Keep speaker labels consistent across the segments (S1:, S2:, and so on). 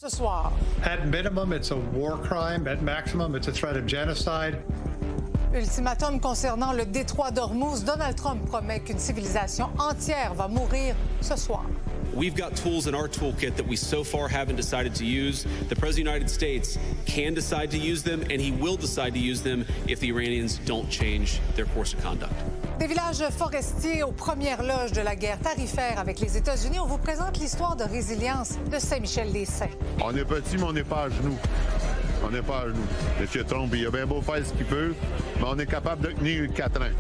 S1: Ce soir.
S2: At minimum, it's a war crime. At maximum, it's a threat of genocide.
S1: Ultimatum concernant le détroit d'Ormuz. Donald Trump promet qu'une civilisation entière va mourir ce soir.
S3: We've got tools in our toolkit that we so far haven't decided to use. The President of the United States can decide to use them, and he will decide to use them if the Iranians don't change their course of conduct.
S1: Des villages forestiers aux premières loges de la guerre tarifaire avec les États-Unis, on vous présente l'histoire de résilience de Saint-Michel-des-Saints.
S4: On est petit, mais on n'est pas à genoux. On n'est pas à genoux. M. Trump, il a bien beau faire ce qu'il peut, mais on est capable de tenir le quatrain.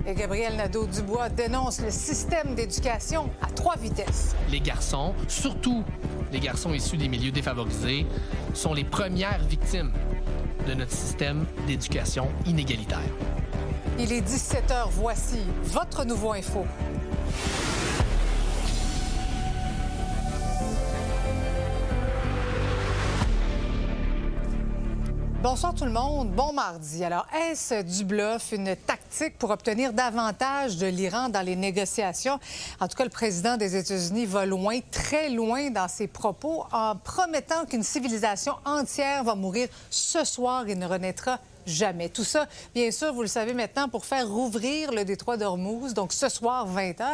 S1: Et Gabriel Nadeau-Dubois dénonce le système d'éducation à 3 vitesses.
S5: Les garçons, surtout les garçons issus des milieux défavorisés, sont les premières victimes de notre système d'éducation inégalitaire.
S1: Il est 17h, voici votre nouveau info. Bonsoir tout le monde, bon mardi. Alors, est-ce du bluff, une tactique pour obtenir davantage de l'Iran dans les négociations? En tout cas, le président des États-Unis va loin, très loin dans ses propos, en promettant qu'une civilisation entière va mourir ce soir et ne renaîtra jamais. Tout ça, bien sûr, vous le savez maintenant, pour faire rouvrir le détroit d'Ormuz, donc ce soir, 20h.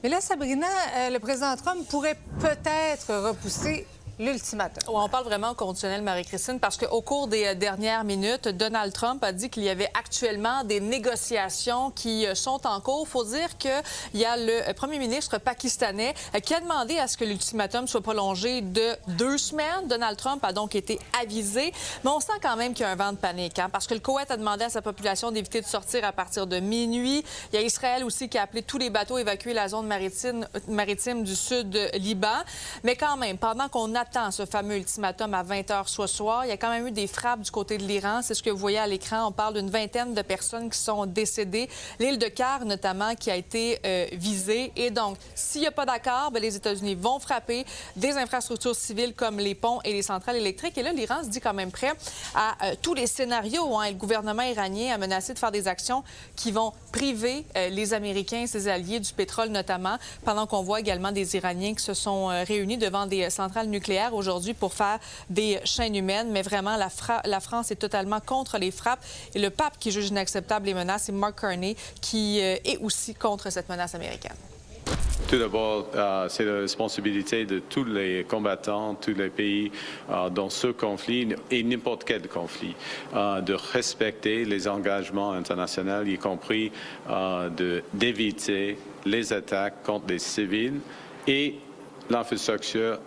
S1: Mais là, Sabrina, le président Trump pourrait peut-être repousser l'ultimatum.
S6: On parle vraiment au conditionnel, Marie-Christine, parce qu'au cours des dernières minutes, Donald Trump a dit qu'il y avait actuellement des négociations qui sont en cours. Il faut dire qu'il y a le premier ministre pakistanais qui a demandé à ce que l'ultimatum soit prolongé de 2 semaines. Donald Trump a donc été avisé, mais on sent quand même qu'il y a un vent de panique, parce que le Koweït a demandé à sa population d'éviter de sortir à partir de minuit. Il y a Israël aussi qui a appelé tous les bateaux à évacuer la zone maritime du sud Liban. Mais quand même, pendant qu'on attend ce fameux ultimatum à 20h ce soir, il y a quand même eu des frappes du côté de l'Iran. C'est ce que vous voyez à l'écran. On parle d'une vingtaine de personnes qui sont décédées. L'île de Kar, notamment, qui a été visée. Et donc, s'il n'y a pas d'accord, les États-Unis vont frapper des infrastructures civiles comme les ponts et les centrales électriques. Et là, l'Iran se dit quand même prêt à tous les scénarios. Et le gouvernement iranien a menacé de faire des actions qui vont priver les Américains et ses alliés du pétrole, notamment, pendant qu'on voit également des Iraniens qui se sont réunis devant des centrales nucléaires aujourd'hui pour faire des chaînes humaines. Mais vraiment, la France est totalement contre les frappes. Et le pape qui juge inacceptable les menaces, c'est Mark Carney, qui est aussi contre cette menace américaine.
S7: Tout d'abord, c'est la responsabilité de tous les combattants, tous les pays dans ce conflit et n'importe quel conflit, de respecter les engagements internationaux, y compris d'éviter les attaques contre les civils et l'infrastructure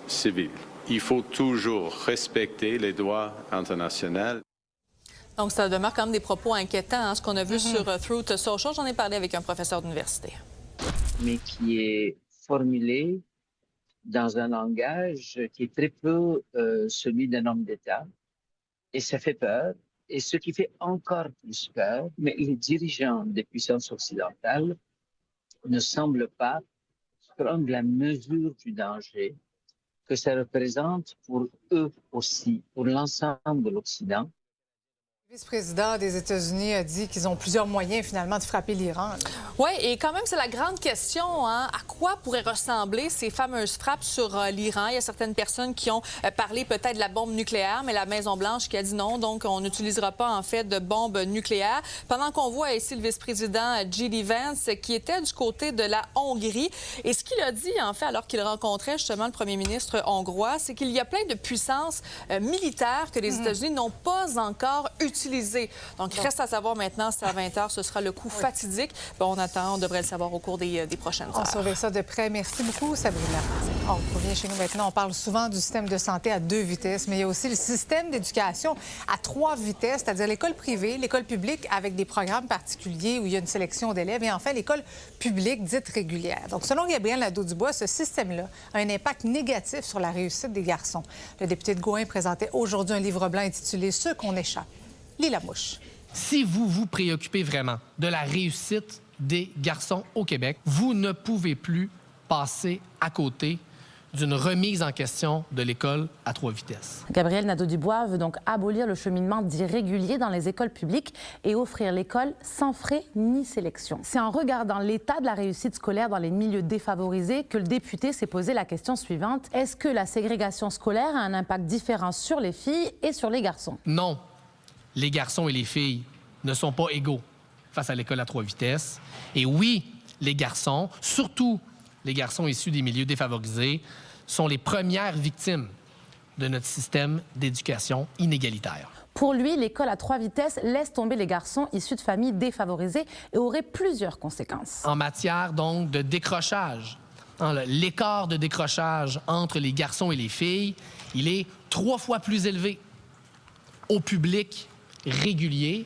S7: civile. Il faut toujours respecter les droits internationaux.
S6: Donc, ça demeure quand même des propos inquiétants, ce qu'on a vu sur Truth Social. J'en ai parlé avec un professeur d'université.
S8: Mais qui est formulé dans un langage qui est très peu celui d'un homme d'État. Et ça fait peur. Et ce qui fait encore plus peur, mais les dirigeants des puissances occidentales ne semblent pas prendre la mesure du danger que ça représente pour eux aussi, pour l'ensemble de l'Occident.
S1: Le vice-président des États-Unis a dit qu'ils ont plusieurs moyens, finalement, de frapper l'Iran.
S6: Oui, et quand même, c'est la grande question. À quoi pourraient ressembler ces fameuses frappes sur l'Iran? Il y a certaines personnes qui ont parlé peut-être de la bombe nucléaire, mais la Maison-Blanche qui a dit non, donc on n'utilisera pas, en fait, de bombe nucléaire. Pendant qu'on voit ici le vice-président J.D. Vance, qui était du côté de la Hongrie. Et ce qu'il a dit, en fait, alors qu'il rencontrait justement le premier ministre hongrois, c'est qu'il y a plein de puissances militaires que les États-Unis n'ont pas encore utilisées. Donc, il reste à savoir maintenant, c'est à 20h, ce sera le coup fatidique. Bon, on attend, on devrait le savoir au cours des prochaines heures.
S1: On surveille ça de près. Merci beaucoup, Sabrina. On revient chez nous maintenant. On parle souvent du système de santé à 2 vitesses, mais il y a aussi le système d'éducation à 3 vitesses, c'est-à-dire l'école privée, l'école publique avec des programmes particuliers où il y a une sélection d'élèves et enfin l'école publique dite régulière. Donc, selon Gabriel Nadeau-Dubois, ce système-là a un impact négatif sur la réussite des garçons. Le député de Gouin présentait aujourd'hui un livre blanc intitulé « Ceux qu'on échappe ». Lis la mouche.
S5: Si vous vous préoccupez vraiment de la réussite des garçons au Québec, vous ne pouvez plus passer à côté d'une remise en question de l'école à 3 vitesses.
S9: Gabriel Nadeau-Dubois veut donc abolir le cheminement dit régulier dans les écoles publiques et offrir l'école sans frais ni sélection. C'est en regardant l'état de la réussite scolaire dans les milieux défavorisés que le député s'est posé la question suivante. Est-ce que la ségrégation scolaire a un impact différent sur les filles et sur les garçons?
S5: Non, les garçons et les filles ne sont pas égaux face à l'école à 3 vitesses. Et oui, les garçons, surtout les garçons issus des milieux défavorisés, sont les premières victimes de notre système d'éducation inégalitaire.
S9: Pour lui, l'école à 3 vitesses laisse tomber les garçons issus de familles défavorisées et aurait plusieurs conséquences.
S5: En matière, donc, de décrochage, l'écart de décrochage entre les garçons et les filles, il est 3 fois plus élevé au public régulier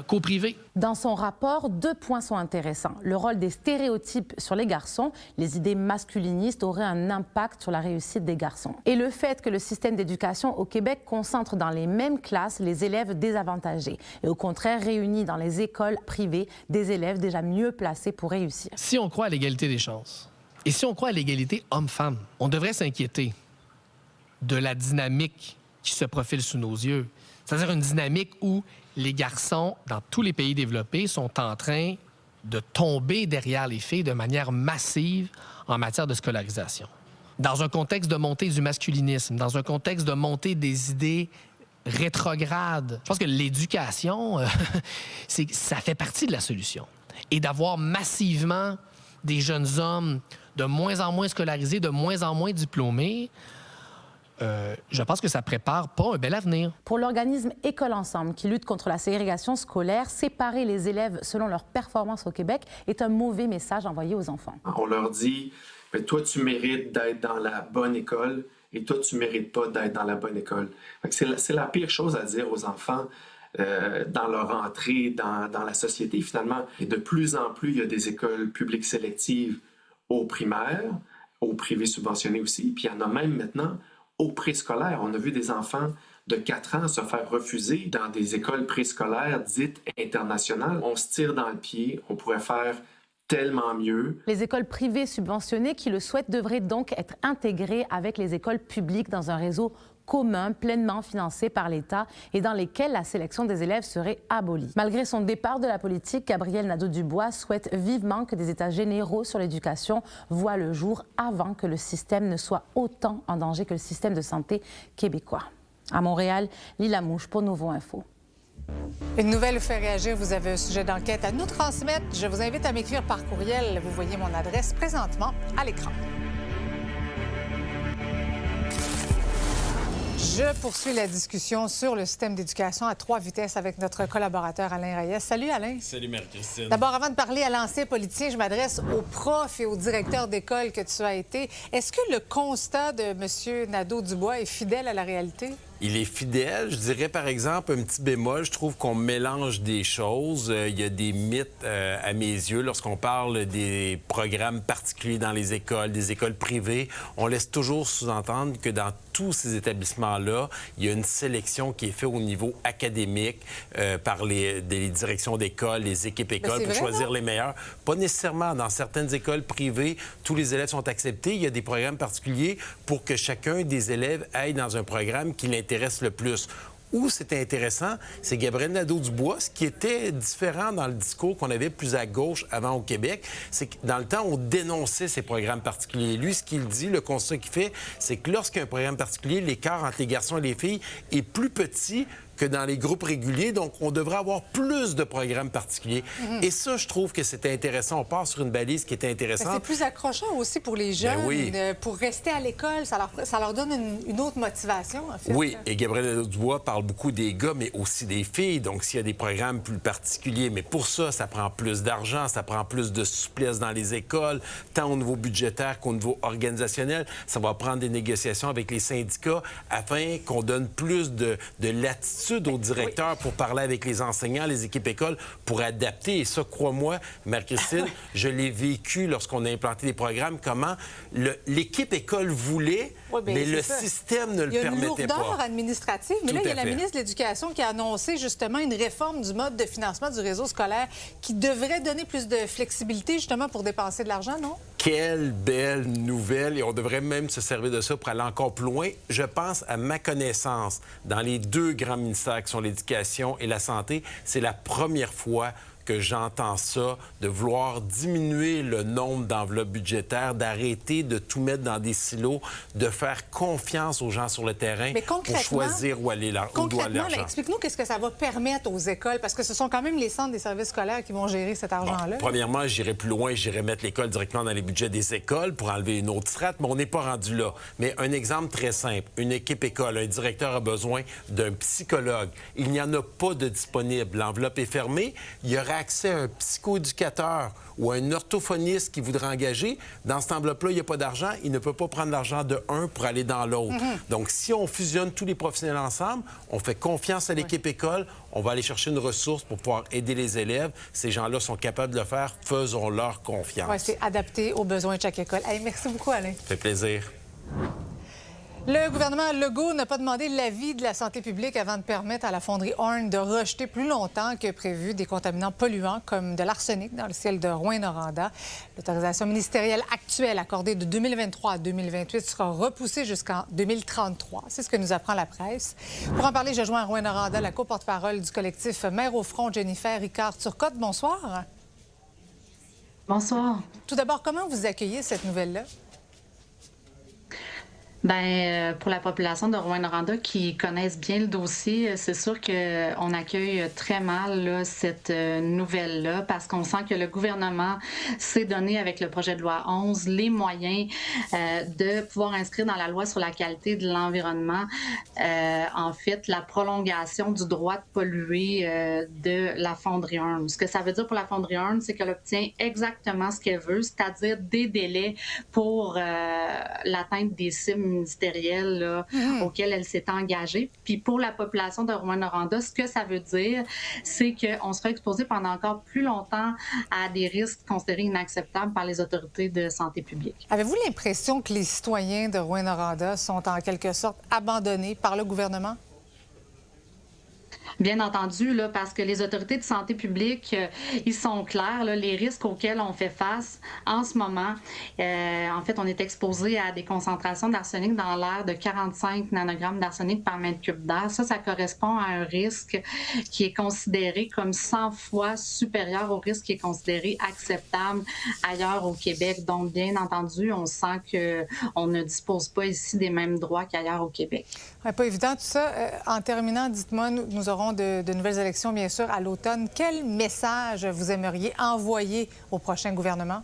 S5: qu'au privé.
S9: Dans son rapport, 2 points sont intéressants. Le rôle des stéréotypes sur les garçons, les idées masculinistes auraient un impact sur la réussite des garçons. Et le fait que le système d'éducation au Québec concentre dans les mêmes classes les élèves désavantagés et au contraire réunit dans les écoles privées des élèves déjà mieux placés pour réussir.
S5: Si on croit à l'égalité des chances et si on croit à l'égalité homme-femme, on devrait s'inquiéter de la dynamique qui se profile sous nos yeux. C'est-à-dire une dynamique où les garçons, dans tous les pays développés, sont en train de tomber derrière les filles de manière massive en matière de scolarisation. Dans un contexte de montée du masculinisme, dans un contexte de montée des idées rétrogrades, je pense que l'éducation, ça fait partie de la solution. Et d'avoir massivement des jeunes hommes de moins en moins scolarisés, de moins en moins diplômés, je pense que ça prépare pas un bel avenir.
S9: Pour l'organisme École Ensemble, qui lutte contre la ségrégation scolaire, séparer les élèves selon leur performance au Québec est un mauvais message envoyé aux enfants.
S10: On leur dit, toi, tu mérites d'être dans la bonne école et toi, tu mérites pas d'être dans la bonne école. C'est la pire chose à dire aux enfants dans leur entrée dans la société, finalement. Et de plus en plus, il y a des écoles publiques sélectives au primaire, au privé subventionné aussi, puis il y en a même maintenant au préscolaire. On a vu des enfants de 4 ans se faire refuser dans des écoles préscolaires dites internationales. On se tire dans le pied, on pourrait faire tellement mieux.
S9: Les écoles privées subventionnées qui le souhaitent devraient donc être intégrées avec les écoles publiques dans un réseau commun, pleinement financé par l'État et dans lesquels la sélection des élèves serait abolie. Malgré son départ de la politique, Gabriel Nadeau-Dubois souhaite vivement que des états généraux sur l'éducation voient le jour avant que le système ne soit autant en danger que le système de santé québécois. À Montréal, Lila Mouche pour Nouveau Info.
S1: Une nouvelle fait réagir. Vous avez un sujet d'enquête à nous transmettre. Je vous invite à m'écrire par courriel. Vous voyez mon adresse présentement à l'écran. Je poursuis la discussion sur le système d'éducation à 3 vitesses avec notre collaborateur Alain Reyes. Salut Alain.
S11: Salut Marie-Christine.
S1: D'abord, avant de parler à l'ancien politicien, je m'adresse aux profs et aux directeurs d'école que tu as été. Est-ce que le constat de M. Nadeau-Dubois est fidèle à la réalité?
S11: Il est fidèle. Je dirais, par exemple, un petit bémol, je trouve qu'on mélange des choses. Il y a des mythes, à mes yeux, lorsqu'on parle des programmes particuliers dans les écoles, des écoles privées. On laisse toujours sous-entendre que dans tous ces établissements-là, il y a une sélection qui est faite au niveau académique par les directions d'école, les équipes écoles, pour choisir les meilleurs. Pas nécessairement. Dans certaines écoles privées, tous les élèves sont acceptés. Il y a des programmes particuliers pour que chacun des élèves aille dans un programme qui l'intéresse le plus. Où c'était intéressant, c'est Gabriel Nadeau-Dubois. Ce qui était différent dans le discours qu'on avait plus à gauche avant au Québec, c'est que dans le temps, on dénonçait ces programmes particuliers. Lui, ce qu'il dit, le constat qu'il fait, c'est que lorsqu'il y a un programme particulier, l'écart entre les garçons et les filles est plus petit que dans les groupes réguliers. Donc, on devrait avoir plus de programmes particuliers. Et ça, je trouve que c'était intéressant. On part sur une balise qui était intéressante.
S1: C'est plus accrocheur aussi pour les jeunes, pour rester à l'école. Ça leur donne une autre motivation, en fait.
S11: Oui, et Gabriel Nadeau-Dubois parle beaucoup des gars, mais aussi des filles. Donc, s'il y a des programmes plus particuliers, mais pour ça, ça prend plus d'argent, ça prend plus de souplesse dans les écoles, tant au niveau budgétaire qu'au niveau organisationnel. Ça va prendre des négociations avec les syndicats afin qu'on donne plus de latitude aux directeurs pour parler avec les enseignants, les équipes écoles, pour adapter. Et ça, crois-moi, Marie-Christine, je l'ai vécu lorsqu'on a implanté des programmes, comment l'équipe école voulait,
S1: Ouais, bien,
S11: mais le
S1: ça.
S11: système ne le permettait pas.
S1: Il y a une lourdeur administrative, mais
S11: Tout
S1: là, il y a
S11: à
S1: la
S11: fait.
S1: ministre de l'Éducation qui a annoncé justement une réforme du mode de financement du réseau scolaire qui devrait donner plus de flexibilité justement pour dépenser de l'argent, non?
S11: Quelle belle nouvelle! Et on devrait même se servir de ça pour aller encore plus loin. Je pense, à ma connaissance, dans les deux grands ministères qui sont l'éducation et la santé, c'est la première fois que j'entends ça, de vouloir diminuer le nombre d'enveloppes budgétaires, d'arrêter de tout mettre dans des silos, de faire confiance aux gens sur le terrain pour choisir où aller
S1: Concrètement,
S11: l'argent.
S1: explique-nous qu'est-ce que ça va permettre aux écoles, parce que ce sont quand même les centres des services scolaires qui vont gérer cet argent-là.
S11: Premièrement, j'irai plus loin, j'irai mettre l'école directement dans les budgets des écoles pour enlever une autre strate, mais on n'est pas rendu là. Mais un exemple très simple, une équipe école, un directeur a besoin d'un psychologue. Il n'y en a pas de disponible. L'enveloppe est fermée. Il y aura accès à un psychoéducateur ou à un orthophoniste qui voudrait engager. Dans cette enveloppe-là, il n'y a pas d'argent. Il ne peut pas prendre l'argent de un pour aller dans l'autre. Donc, si on fusionne tous les professionnels ensemble, on fait confiance à l'équipe école, on va aller chercher une ressource pour pouvoir aider les élèves. Ces gens-là sont capables de le faire. Faisons-leur confiance.
S1: Oui, c'est adapté aux besoins de chaque école. Hey, merci beaucoup, Alain.
S11: Ça fait plaisir.
S1: Le gouvernement Legault n'a pas demandé l'avis de la santé publique avant de permettre à la fonderie Horn de rejeter plus longtemps que prévu des contaminants polluants comme de l'arsenic dans le ciel de Rouyn-Noranda. L'autorisation ministérielle actuelle accordée de 2023 à 2028 sera repoussée jusqu'en 2033. C'est ce que nous apprend la presse. Pour en parler, je joins à Rouyn-Noranda la co-porte-parole du collectif Mères au front, Jennifer Ricard-Turcotte. Bonsoir.
S12: Bonsoir.
S1: Tout d'abord, comment vous accueillez cette nouvelle-là?
S12: Bien, pour la population de Rouyn-Noranda qui connaissent bien le dossier, c'est sûr qu'on accueille très mal là, cette nouvelle-là parce qu'on sent que le gouvernement s'est donné avec le projet de loi 11 les moyens de pouvoir inscrire dans la loi sur la qualité de l'environnement, en fait, la prolongation du droit de polluer de la fonderie Horn. Ce que ça veut dire pour la fonderie Horn, c'est qu'elle obtient exactement ce qu'elle veut, c'est-à-dire des délais pour l'atteinte des cibles ministérielle là, auquel elle s'est engagée. Puis pour la population de Rouyn-Noranda, ce que ça veut dire, c'est qu'on sera exposé pendant encore plus longtemps à des risques considérés inacceptables par les autorités de santé publique.
S1: Avez-vous l'impression que les citoyens de Rouyn-Noranda sont en quelque sorte abandonnés par le gouvernement?
S12: Bien entendu, là, parce que les autorités de santé publique, ils sont clairs, là, les risques auxquels on fait face en ce moment. En fait, on est exposé à des concentrations d'arsenic dans l'air de 45 nanogrammes d'arsenic par mètre cube d'air. Ça correspond à un risque qui est considéré comme 100 fois supérieur au risque qui est considéré acceptable ailleurs au Québec. Donc, bien entendu, on sent qu'on ne dispose pas ici des mêmes droits qu'ailleurs au Québec.
S1: Ouais, pas évident tout ça. En terminant, dites-moi, nous aurons de nouvelles élections, bien sûr, à l'automne. Quel message vous aimeriez envoyer au prochain gouvernement?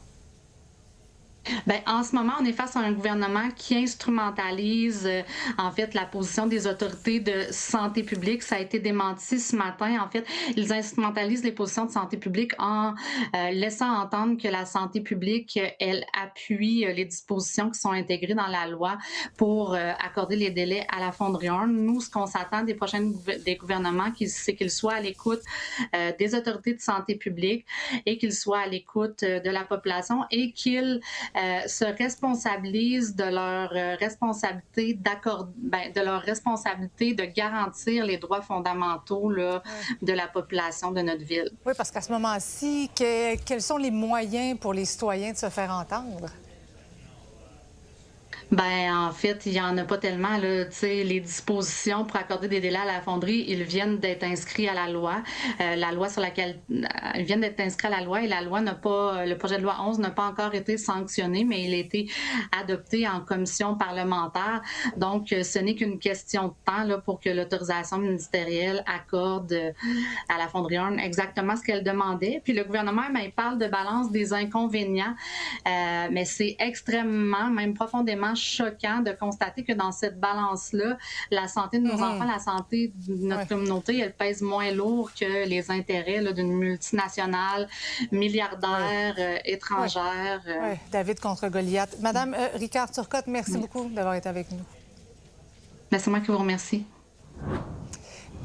S12: Bien, en ce moment, on est face à un gouvernement qui instrumentalise en fait la position des autorités de santé publique. Ça a été démenti ce matin. En fait, ils instrumentalisent les positions de santé publique en laissant entendre que la santé publique, elle appuie les dispositions qui sont intégrées dans la loi pour accorder les délais à la fonderie Horn. Nous, ce qu'on s'attend des prochains gouvernements, c'est qu'ils soient à l'écoute des autorités de santé publique et qu'ils soient à l'écoute de la population et qu'ils se responsabilisent de leur responsabilité de garantir les droits fondamentaux là, de la population de notre ville.
S1: Oui, parce qu'à ce moment-ci, quels sont les moyens pour les citoyens de se faire entendre?
S12: Ben en fait, il n'y en a pas tellement. Là, les dispositions pour accorder des délais à la fonderie, ils viennent d'être inscrits à la loi. La loi sur laquelle ils viennent d'être inscrits à la loi et la loi n'a pas, le projet de loi 11 n'a pas encore été sanctionné, mais il a été adopté en commission parlementaire. Donc, ce n'est qu'une question de temps là, pour que l'autorisation ministérielle accorde à la fonderie Horn exactement ce qu'elle demandait. Puis le gouvernement, il parle de balance des inconvénients, mais c'est extrêmement, même profondément choquant de constater que dans cette balance-là, la santé de nos enfants, la santé de notre communauté, elle pèse moins lourd que les intérêts là, d'une multinationale milliardaire étrangère.
S1: Oui, David contre Goliath. Madame Ricard-Turcotte, merci beaucoup d'avoir été avec nous.
S12: Ben, c'est moi qui vous remercie.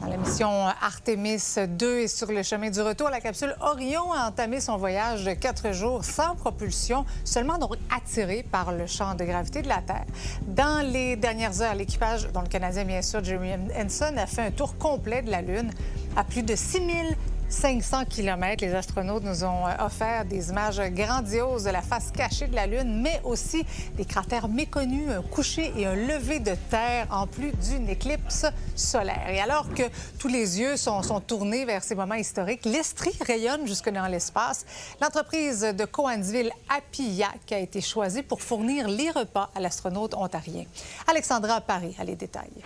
S1: Dans la mission Artemis 2 et sur le chemin du retour, la capsule Orion a entamé son voyage de 4 jours sans propulsion, seulement donc attiré par le champ de gravité de la Terre. Dans les dernières heures, l'équipage, dont le Canadien bien sûr Jeremy Henson, a fait un tour complet de la Lune. À plus de 6500 km, les astronautes nous ont offert des images grandioses de la face cachée de la Lune, mais aussi des cratères méconnus, un coucher et un lever de terre, en plus d'une éclipse solaire. Et alors que tous les yeux sont tournés vers ces moments historiques, l'Estrie rayonne jusque dans l'espace. L'entreprise de Cowansville, Apillac, a été choisie pour fournir les repas à l'astronaute ontarien. Alexandra Paré a les détails.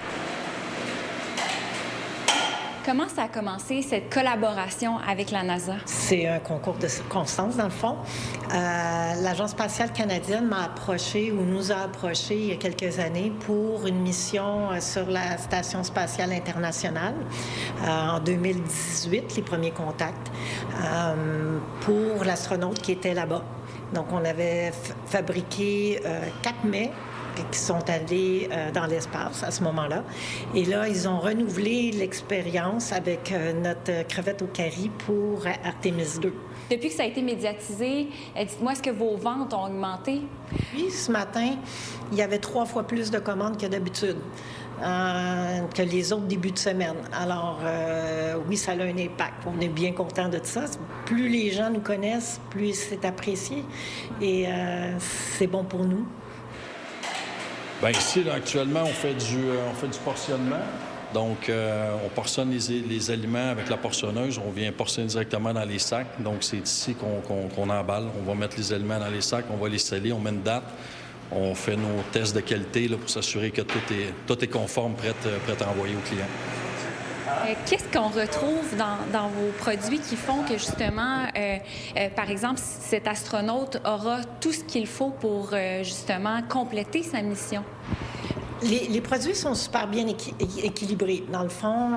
S13: Comment ça a commencé, cette collaboration avec la NASA?
S14: C'est un concours de circonstances, dans le fond. L'Agence spatiale canadienne m'a approché ou nous a approché il y a quelques années pour une mission sur la Station spatiale internationale. En 2018, les premiers contacts pour l'astronaute qui était là-bas. Donc, on avait fabriqué 4 mets qui sont allés dans l'espace à ce moment-là. Et là, ils ont renouvelé l'expérience avec notre crevette au curry pour Artemis 2.
S13: Depuis que ça a été médiatisé, dites-moi, est-ce que vos ventes ont augmenté?
S14: Oui, ce matin, il y avait 3 fois plus de commandes que d'habitude. Que les autres débuts de semaine. Alors, oui, ça a un impact. On est bien content de ça. Plus les gens nous connaissent, plus c'est apprécié. Et c'est bon pour nous.
S15: Bien, ici, là, actuellement, on fait du portionnement. Donc, on portionne les aliments avec la portionneuse. On vient portionner directement dans les sacs. Donc, c'est ici qu'on emballe. On va mettre les aliments dans les sacs, on va les sceller, on met une date. On fait nos tests de qualité là, pour s'assurer que tout est conforme, prêt à envoyer au client.
S13: Qu'est-ce qu'on retrouve dans vos produits qui font que, justement, par exemple, cet astronaute aura tout ce qu'il faut pour, justement, compléter sa mission?
S14: Les produits sont super bien équilibrés. Dans le fond,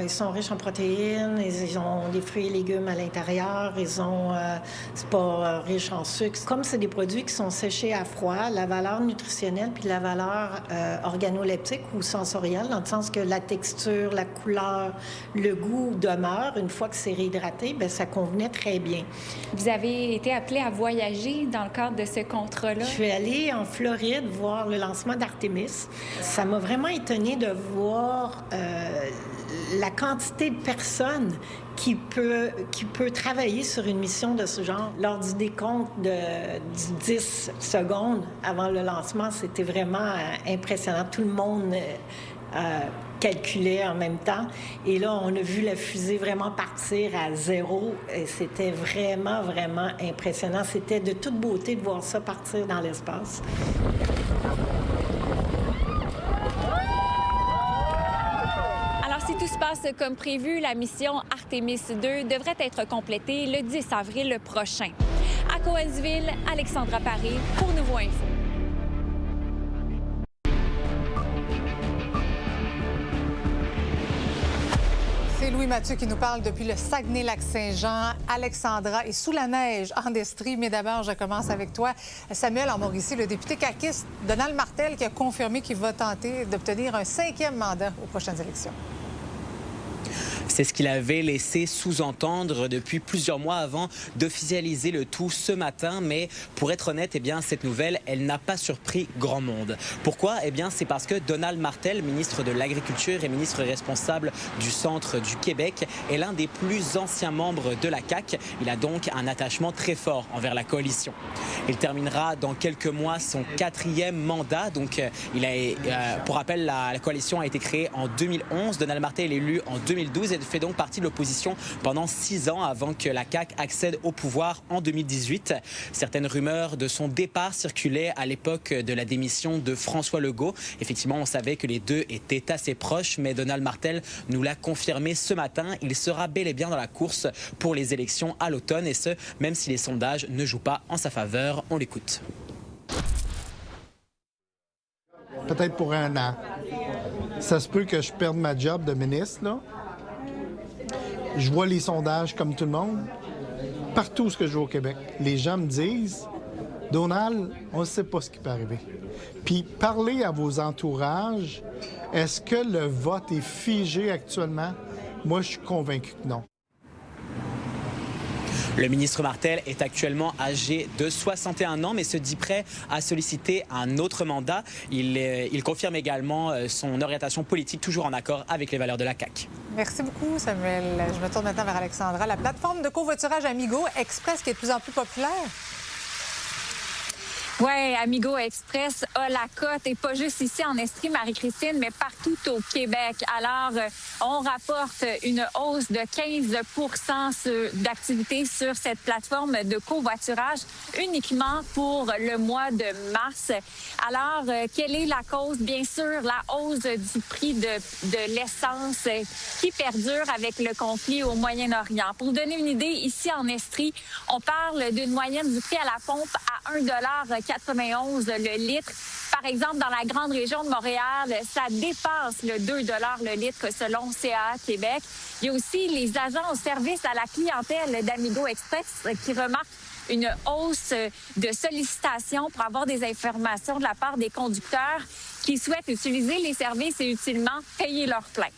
S14: ils sont riches en protéines, ils ont des fruits et légumes à l'intérieur, c'est pas riche en sucre. Comme c'est des produits qui sont séchés à froid, la valeur nutritionnelle puis la valeur organoleptique ou sensorielle, dans le sens que la texture, la couleur, le goût demeurent une fois que c'est réhydraté, bien, ça convenait très bien.
S13: Vous avez été appelé à voyager dans le cadre de ce contrat-là?
S14: Je suis allée en Floride voir le lancement d'Artemis. Ça m'a vraiment étonnée de voir la quantité de personnes qui peut travailler sur une mission de ce genre. Lors du décompte du 10 secondes avant le lancement, c'était vraiment impressionnant. Tout le monde calculait en même temps. Et là, on a vu la fusée vraiment partir à zéro. Et c'était vraiment, vraiment impressionnant. C'était de toute beauté de voir ça partir dans l'espace.
S13: Si tout se passe comme prévu, la mission Artemis 2 devrait être complétée le 10 avril prochain. À Cowansville, Alexandra Paré pour Nouveau Info.
S1: C'est Louis Mathieu qui nous parle depuis le Saguenay-Lac-Saint-Jean. Alexandra est sous la neige en Estrie. Mais d'abord, je commence avec toi. Samuel, en Mauricie, le député caquiste Donald Martel qui a confirmé qu'il va tenter d'obtenir un 5e mandat aux prochaines élections.
S16: C'est ce qu'il avait laissé sous-entendre depuis plusieurs mois avant d'officialiser le tout ce matin. Mais pour être honnête, cette nouvelle, elle n'a pas surpris grand monde. Pourquoi? C'est parce que Donald Martel, ministre de l'Agriculture et ministre responsable du centre du Québec, est l'un des plus anciens membres de la CAQ. Il a donc un attachement très fort envers la coalition. Il terminera dans quelques mois son 4e mandat. Donc, pour rappel, la coalition a été créée en 2011. Donald Martel est élu en 2012 et fait donc partie de l'opposition pendant 6 ans avant que la CAQ accède au pouvoir en 2018. Certaines rumeurs de son départ circulaient à l'époque de la démission de François Legault. Effectivement, on savait que les deux étaient assez proches, mais Donald Martel nous l'a confirmé ce matin. Il sera bel et bien dans la course pour les élections à l'automne, et ce, même si les sondages ne jouent pas en sa faveur. On l'écoute.
S17: Peut-être pour 1 an. Ça se peut que je perde ma job de ministre, là. Je vois les sondages comme tout le monde, partout où je vais au Québec. Les gens me disent, Donald, on ne sait pas ce qui peut arriver. Puis parlez à vos entourages. Est-ce que le vote est figé actuellement? Moi, je suis convaincu que non.
S16: Le ministre Martel est actuellement âgé de 61 ans, mais se dit prêt à solliciter un autre mandat. Il confirme également son orientation politique, toujours en accord avec les valeurs de la CAQ.
S1: Merci beaucoup, Samuel. Je me tourne maintenant vers Alexandra. La plateforme de covoiturage Amigo Express qui est de plus en plus populaire.
S13: Oui, Amigo Express a la cote, et pas juste ici en Estrie, Marie-Christine, mais partout au Québec. Alors, on rapporte une hausse de 15 d'activité sur cette plateforme de covoiturage uniquement pour le mois de mars. Alors, quelle est la cause? Bien sûr, la hausse du prix de l'essence qui perdure avec le conflit au Moyen-Orient. Pour vous donner une idée, ici en Estrie, on parle d'une moyenne du prix à la pompe à 1,91 $ le litre. Par exemple, dans la grande région de Montréal, ça dépasse le 2 $ le litre selon CAA Québec. Il y a aussi les agents au service à la clientèle d'Amigo Express qui remarquent une hausse de sollicitations pour avoir des informations de la part des conducteurs qui souhaitent utiliser les services et utilement payer leur plein.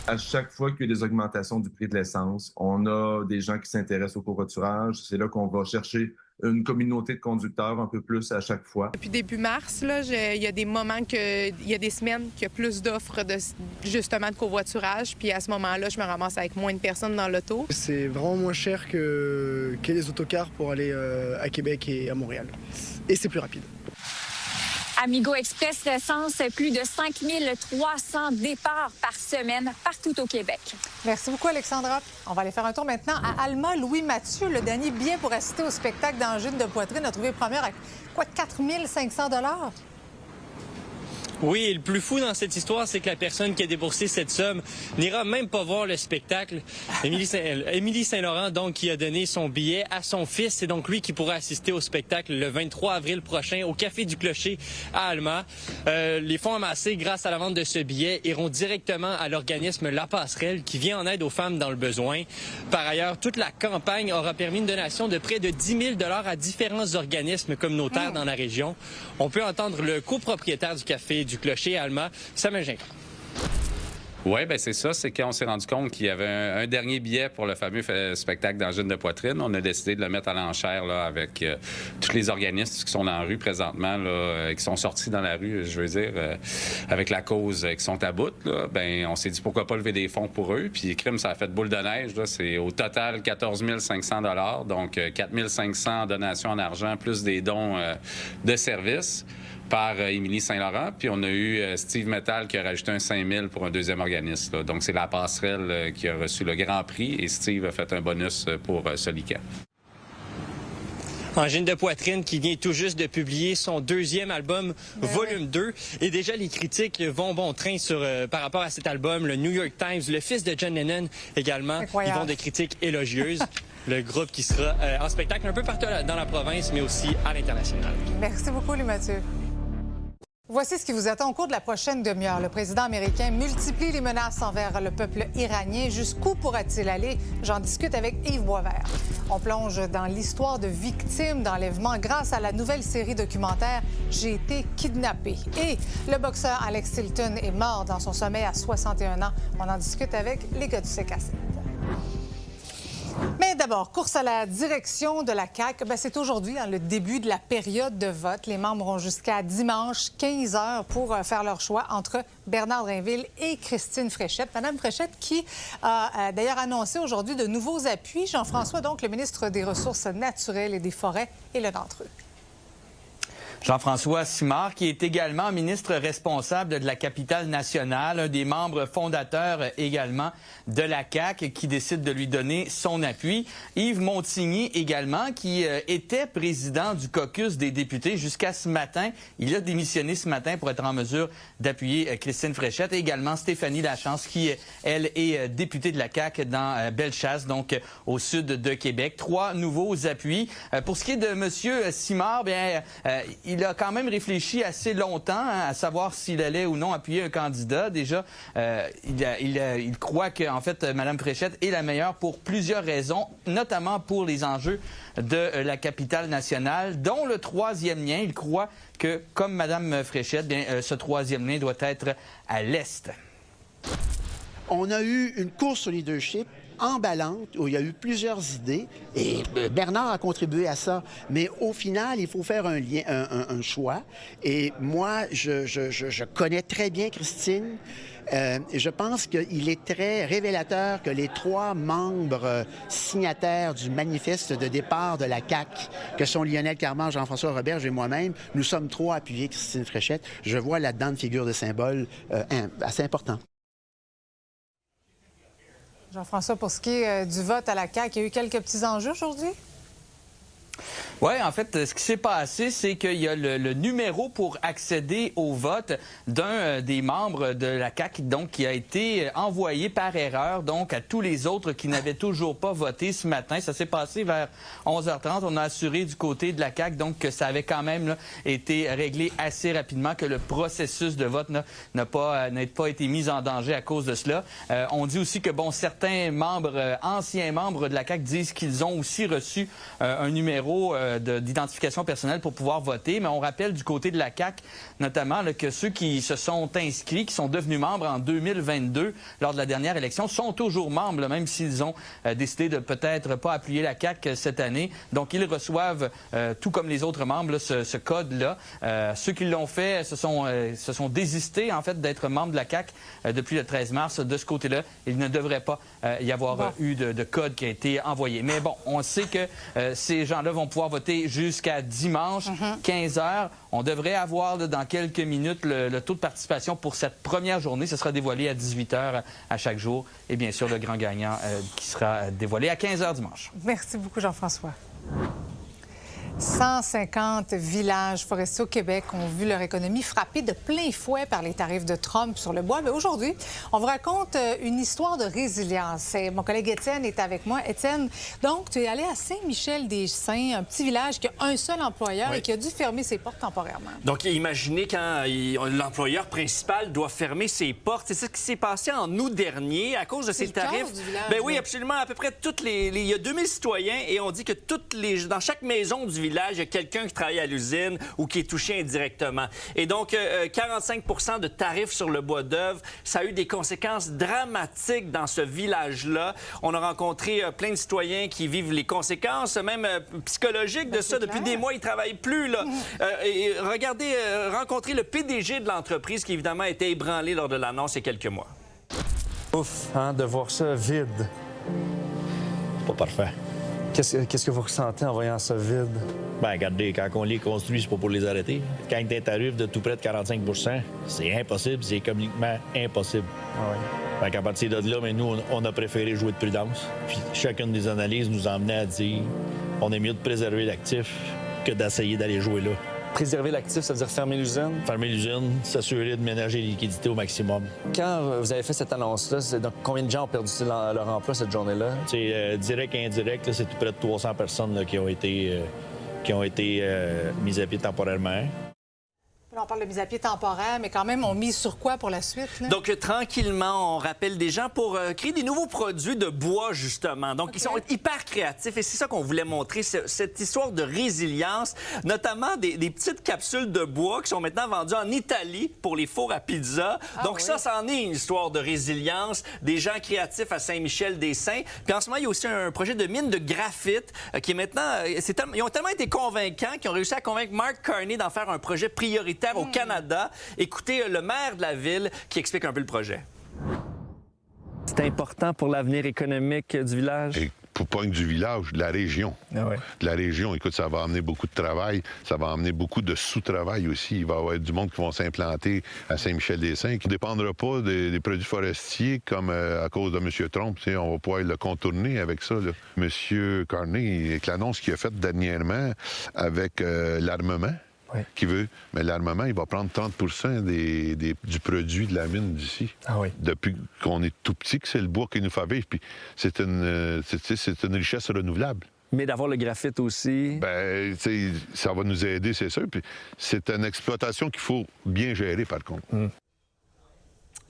S18: À chaque fois qu'il y a des augmentations du prix de l'essence, on a des gens qui s'intéressent au covoiturage. C'est là qu'on va chercher une communauté de conducteurs un peu plus à chaque fois.
S19: Depuis début mars, il y a des moments, il y a des semaines qu'il y a plus d'offres justement de covoiturage. Puis à ce moment-là, je me ramasse avec moins de personnes dans l'auto.
S20: C'est vraiment moins cher que les autocars pour aller à Québec et à Montréal. Et c'est plus rapide.
S13: Amigo Express recense plus de 5300 départs par semaine partout au Québec.
S1: Merci beaucoup, Alexandra. On va aller faire un tour maintenant à Alma. Louis Mathieu, le dernier billet pour assister au spectacle d'angine de poitrine, a trouvé première à quoi, 4 500 $?
S21: Oui, et le plus fou dans cette histoire, c'est que la personne qui a déboursé cette somme n'ira même pas voir le spectacle. Émilie Saint-Laurent, donc, qui a donné son billet à son fils. C'est donc lui qui pourra assister au spectacle le 23 avril prochain au Café du Clocher à Alma. Les fonds amassés grâce à la vente de ce billet iront directement à l'organisme La Passerelle qui vient en aide aux femmes dans le besoin. Par ailleurs, toute la campagne aura permis une donation de près de 10 000 $ à différents organismes communautaires dans la région. On peut entendre le copropriétaire du Café du Clocher à Alma, Samuel Gingras.
S22: Oui, bien c'est ça. C'est qu'on s'est rendu compte qu'il y avait un dernier billet pour le fameux spectacle d'angine de poitrine. On a décidé de le mettre à l'enchère là, avec tous les organismes qui sont dans la rue présentement, là, qui sont sortis dans la rue, je veux dire, avec la cause qui sont à bout. Là. Ben, on s'est dit pourquoi pas lever des fonds pour eux. Puis crime, ça a fait boule de neige. Là. C'est au total 14 500 $. Donc 4 500 donations en argent plus des dons de services par Émilie Saint-Laurent. Puis on a eu Steve Metal qui a rajouté un 5 000 pour un deuxième organisme. Là. Donc c'est La Passerelle qui a reçu le grand prix et Steve a fait un bonus pour Solica.
S21: Angine de poitrine qui vient tout juste de publier son deuxième album, volume 2. Et déjà, les critiques vont bon train par rapport à cet album. Le New York Times, le fils de John Lennon également, ils vont de critiques élogieuses. Le groupe qui sera en spectacle un peu partout dans la province, mais aussi à l'international.
S1: Merci beaucoup, Louis Mathieu. Voici ce qui vous attend au cours de la prochaine demi-heure. Le président américain multiplie les menaces envers le peuple iranien. Jusqu'où pourra-t-il aller? J'en discute avec Yves Boisvert. On plonge dans l'histoire de victimes d'enlèvement grâce à la nouvelle série documentaire « J'ai été kidnappé ». Et le boxeur Alex Hilton est mort dans son sommeil à 61 ans. On en discute avec les gars du CKC. Mais d'abord, course à la direction de la CAQ. C'est aujourd'hui, le début de la période de vote. Les membres ont jusqu'à dimanche, 15 h, pour faire leur choix entre Bernard Drinville et Christine Fréchette. Madame Fréchette qui a d'ailleurs annoncé aujourd'hui de nouveaux appuis. Jean-François, donc, le ministre des Ressources naturelles et des Forêts, est l'un d'entre eux.
S23: Jean-François Simard, qui est également ministre responsable de la capitale nationale, un des membres fondateurs également de la CAQ, qui décide de lui donner son appui. Yves Montigny également, qui était président du caucus des députés jusqu'à ce matin. Il a démissionné ce matin pour être en mesure d'appuyer Christine Fréchette. Et également Stéphanie Lachance, qui, elle, est députée de la CAQ dans Bellechasse, donc au sud de Québec. 3 nouveaux appuis. Pour ce qui est de M. Simard, bien, il a quand même réfléchi assez longtemps à savoir s'il allait ou non appuyer un candidat. Déjà, il croit que, en fait, Mme Fréchette est la meilleure pour plusieurs raisons, notamment pour les enjeux de la capitale nationale, dont le troisième lien. Il croit que, comme Mme Fréchette, bien, ce troisième lien doit être à l'Est.
S2: On a eu une course au leadership emballante, où il y a eu plusieurs idées, et Bernard a contribué à ça. Mais au final, il faut faire un choix. Et moi, je connais très bien Christine. Et je pense qu'il est très révélateur que les 3 membres signataires du manifeste de départ de la CAQ, que sont Lionel Carman, Jean-François Roberge et moi-même, nous sommes 3 à appuyer Christine Fréchette. Je vois là-dedans une figure de symbole assez importante.
S1: Jean-François, pour ce qui est du vote à la CAQ, il y a eu quelques petits enjeux aujourd'hui?
S23: Oui, en fait, ce qui s'est passé, c'est qu'il y a le numéro pour accéder au vote d'un des membres de la CAQ, donc qui a été envoyé par erreur donc à tous les autres qui n'avaient toujours pas voté ce matin. Ça s'est passé vers 11h30. On a assuré du côté de la CAQ donc que ça avait quand même là, été réglé assez rapidement, que le processus de vote n'a pas été mis en danger à cause de cela. On dit aussi que bon, certains membres, anciens membres de la CAQ disent qu'ils ont aussi reçu un numéro d'identification personnelle pour pouvoir voter. Mais on rappelle du côté de la CAQ, notamment, là, que ceux qui se sont inscrits, qui sont devenus membres en 2022, lors de la dernière élection, sont toujours membres, là, même s'ils ont décidé de peut-être pas appuyer la CAQ cette année. Donc, ils reçoivent, tout comme les autres membres, là, ce code-là. Ceux qui l'ont fait se sont désistés, en fait, d'être membres de la CAQ depuis le 13 mars. De ce côté-là, il ne devrait pas y avoir eu de code qui a été envoyé. Mais bon, on sait que ces gens-là vont pouvoir voter jusqu'à dimanche, 15h. On devrait avoir là, dans quelques minutes le taux de participation pour cette première journée. Ce sera dévoilé à 18h à chaque jour. Et bien sûr, le grand gagnant qui sera dévoilé à 15h dimanche.
S1: Merci beaucoup, Jean-François. 150 villages forestiers au Québec ont vu leur économie frappée de plein fouet par les tarifs de Trump sur le bois. Mais aujourd'hui, on vous raconte une histoire de résilience. Mon collègue Étienne est avec moi. Étienne, donc, tu es allé à Saint-Michel-des-Saints, un petit village qui a un seul employeur et qui a dû fermer ses portes temporairement.
S3: Donc, imaginez quand l'employeur principal doit fermer ses portes. C'est ce qui s'est passé en août dernier à cause de ces tarifs. Du village, ben oui, absolument. À peu près il y a 2000 citoyens et on dit que dans chaque maison du village, il y a quelqu'un qui travaille à l'usine ou qui est touché indirectement. Et donc, 45 de tarifs sur le bois d'œuvre, ça a eu des conséquences dramatiques dans ce village-là. On a rencontré plein de citoyens qui vivent les conséquences, même psychologiques de ça. Depuis des mois, ils ne travaillent plus. Là. Et regardez, rencontrer le PDG de l'entreprise qui, évidemment, a été ébranlé lors de l'annonce il y a quelques mois.
S4: Ouf, hein, de voir ça vide.
S24: C'est pas parfait.
S4: Qu'est-ce que vous ressentez en voyant ça vide?
S24: Bien, regardez, quand on les construit, c'est pas pour les arrêter. Quand tu as un tarif de tout près de 45 %, c'est impossible, c'est économiquement impossible.
S4: Ah oui.
S24: À partir de là, mais nous, on a préféré jouer de prudence. Puis chacune des analyses nous emmenait à dire on est mieux de préserver l'actif que d'essayer d'aller jouer là.
S4: Préserver l'actif, ça veut dire fermer l'usine?
S24: Fermer l'usine, s'assurer de ménager les liquidités au maximum.
S4: Quand vous avez fait cette annonce-là, donc combien de gens ont perdu leur emploi cette journée-là?
S24: Direct et indirect, c'est tout près de 300 personnes là, qui ont été mises à pied temporairement.
S1: Là, on parle de mise à pied temporaire, mais quand même, on mise sur quoi pour la suite? Là?
S3: Donc, tranquillement, on rappelle des gens pour créer des nouveaux produits de bois, justement. Donc, ils sont hyper créatifs et c'est ça qu'on voulait montrer, cette histoire de résilience, notamment des petites capsules de bois qui sont maintenant vendues en Italie pour les fours à pizza. Donc, ça en est une histoire de résilience, des gens créatifs à Saint-Michel-des-Saints. Puis en ce moment, il y a aussi un projet de mine de graphite qui est maintenant... ils ont tellement été convaincants qu'ils ont réussi à convaincre Mark Carney d'en faire un projet prioritaire au Canada. Écoutez le maire de la ville qui explique un peu le projet.
S4: C'est important pour l'avenir économique du village?
S25: Et pas que du village, de la région.
S4: Ah ouais.
S25: De la région, écoute, ça va amener beaucoup de travail, ça va amener beaucoup de sous-travail aussi. Il va y avoir du monde qui vont s'implanter à Saint-Michel-des-Saints, qui ne dépendra pas des produits forestiers comme à cause de M. Trump. On va pouvoir le contourner avec ça. Là. M. Carney, avec l'annonce qu'il a faite dernièrement avec l'armement, qui veut, mais l'armement, il va prendre 30 % du produit de la mine d'ici.
S4: Ah oui.
S25: Depuis qu'on est tout petit, que c'est le bois qui nous fait vivre. Puis c'est une richesse renouvelable.
S5: Mais d'avoir le graphite aussi...
S25: Bien, tu sais, ça va nous aider, c'est sûr. Puis c'est une exploitation qu'il faut bien gérer, par contre.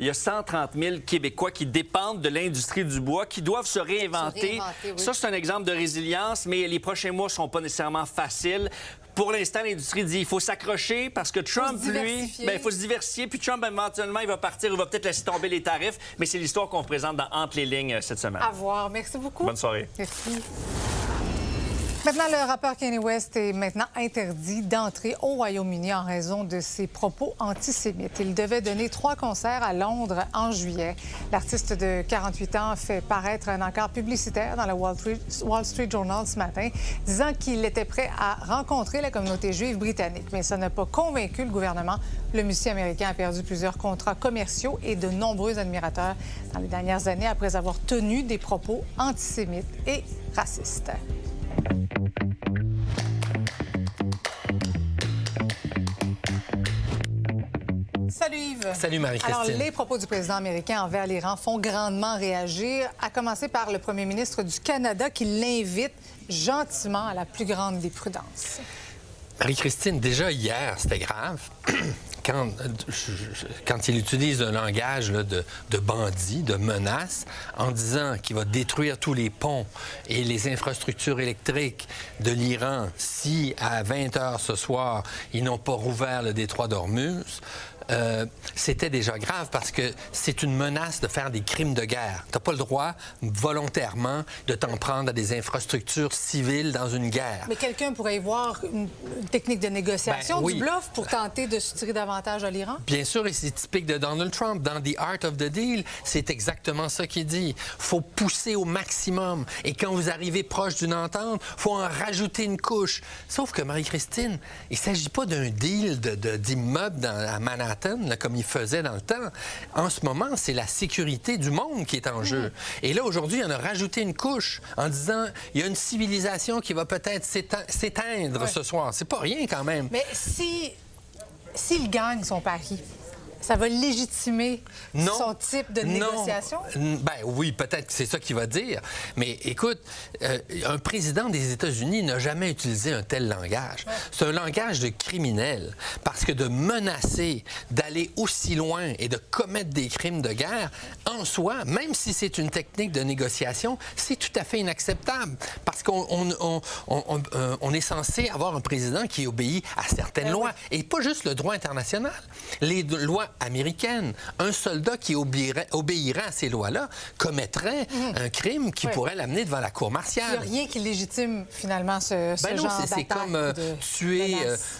S3: Il y a 130 000 Québécois qui dépendent de l'industrie du bois, qui doivent se réinventer.
S1: Oui.
S3: Ça, c'est un exemple de résilience, mais les prochains mois ne sont pas nécessairement faciles. Pour l'instant, l'industrie dit qu'il faut s'accrocher parce que Trump, lui, il faut se diversifier. Puis Trump, éventuellement, il va partir, il va peut-être laisser tomber les tarifs. Mais c'est l'histoire qu'on présente dans Entre les lignes cette semaine.
S1: À voir. Merci beaucoup.
S3: Bonne soirée.
S1: Merci. Maintenant, le rappeur Kanye West est maintenant interdit d'entrer au Royaume-Uni en raison de ses propos antisémites. Il devait donner 3 concerts à Londres en juillet. L'artiste de 48 ans fait paraître un encart publicitaire dans le Wall Street Journal ce matin, disant qu'il était prêt à rencontrer la communauté juive britannique. Mais ça n'a pas convaincu le gouvernement. Le musicien américain a perdu plusieurs contrats commerciaux et de nombreux admirateurs dans les dernières années après avoir tenu des propos antisémites et racistes. Salut Yves.
S6: Salut Marie-Christine.
S1: Alors, les propos du président américain envers l'Iran font grandement réagir, à commencer par le premier ministre du Canada qui l'invite gentiment à la plus grande des prudences.
S6: Marie-Christine, déjà hier, c'était grave. Quand il utilise un langage là, de bandit, de menace, en disant qu'il va détruire tous les ponts et les infrastructures électriques de l'Iran si, à 20 h ce soir, ils n'ont pas rouvert le détroit d'Ormuz, c'était déjà grave parce que c'est une menace de faire des crimes de guerre. Tu n'as pas le droit, volontairement, de t'en prendre à des infrastructures civiles dans une guerre.
S1: Mais quelqu'un pourrait y voir une technique de négociation, du bluff, pour tenter de se tirer davantage à l'Iran?
S6: Bien sûr, et c'est typique de Donald Trump. Dans The Art of the Deal, c'est exactement ça qu'il dit. Il faut pousser au maximum. Et quand vous arrivez proche d'une entente, il faut en rajouter une couche. Sauf que, Marie-Christine, il ne s'agit pas d'un deal d'immeuble à Manhattan, là, comme il faisait dans le temps. En ce moment, c'est la sécurité du monde qui est en jeu. Et là, aujourd'hui, on a rajouté une couche en disant il y a une civilisation qui va peut-être s'éteindre ce soir. C'est pas rien quand même.
S1: Mais s'il gagne son pari, ça va légitimer son type de négociation?
S6: Ben oui, peut-être que c'est ça qu'il va dire. Mais écoute, un président des États-Unis n'a jamais utilisé un tel langage. C'est un langage de criminel. Parce que de menacer, d'aller aussi loin et de commettre des crimes de guerre, en soi, même si c'est une technique de négociation, c'est tout à fait inacceptable. Parce qu'on est censé avoir un président qui obéit à certaines lois. Et pas juste le droit international. Les lois américaine. Un soldat qui obéirait à ces lois-là commettrait un crime qui pourrait l'amener devant la cour martiale.
S1: Il n'y a rien qui légitime, finalement, ce genre d'attaque.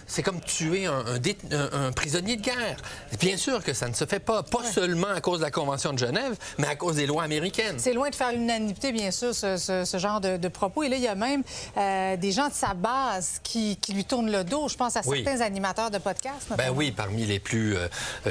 S6: C'est comme tuer un prisonnier de guerre. Bien sûr que ça ne se fait pas. Pas seulement à cause de la Convention de Genève, mais à cause des lois américaines.
S1: C'est loin de faire l'unanimité, bien sûr, ce genre de propos. Et là, il y a même des gens de sa base qui lui tournent le dos. Je pense à certains animateurs de podcasts, notamment.
S6: Ben oui, parmi les plus...